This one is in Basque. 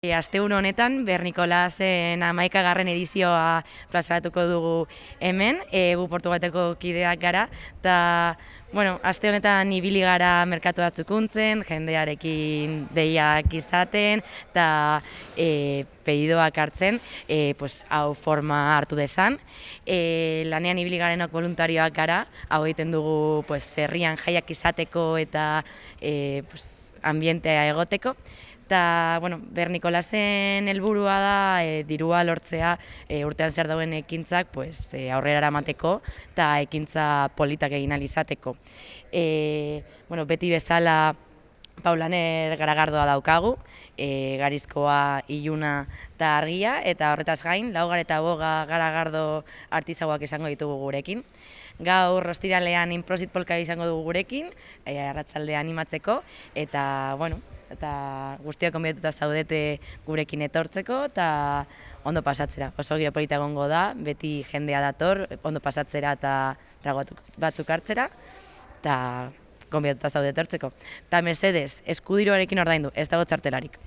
Asteun honetan, Bernikolas-en 11. edizioa plazaratuko dugu hemen, gu Portugaleko kideak gara, eta aste honetan ibili gara merkatu batzukuntzen, jendearekin deiak izaten, eta pedidoak hartzen, hau forma hartu dezan. Lanean ibili garenok voluntarioak gara, hau egiten dugu herrian jaiak izateko eta ambientea egoteko. Eta, Bernikolas-en helburua da dirua lortzea urtean zer dauen ekintzak aurrera eramateko eta ekintza politak egin ahal izateko. Beti bezala Paulaner garagardoa daukagu, garizkoa, iluna eta argia, eta horretaz gain, laugar eta boga garagardo artisauak izango ditugu gurekin. Gaur ostiralean inprosit polka izango dugu gurekin, arratzaldea animatzeko, eta guztiak konbidatuta zaudete gurekin etortzeko, eta ondo pasatzera. Oso giro polita egongo da, beti jendea dator, ondo pasatzera eta trago batzuk hartzera, eta konbidatuta zaudete etortzeko. Eta mesedez, eskudiroarekin ordaindu, ez dago txartelarik.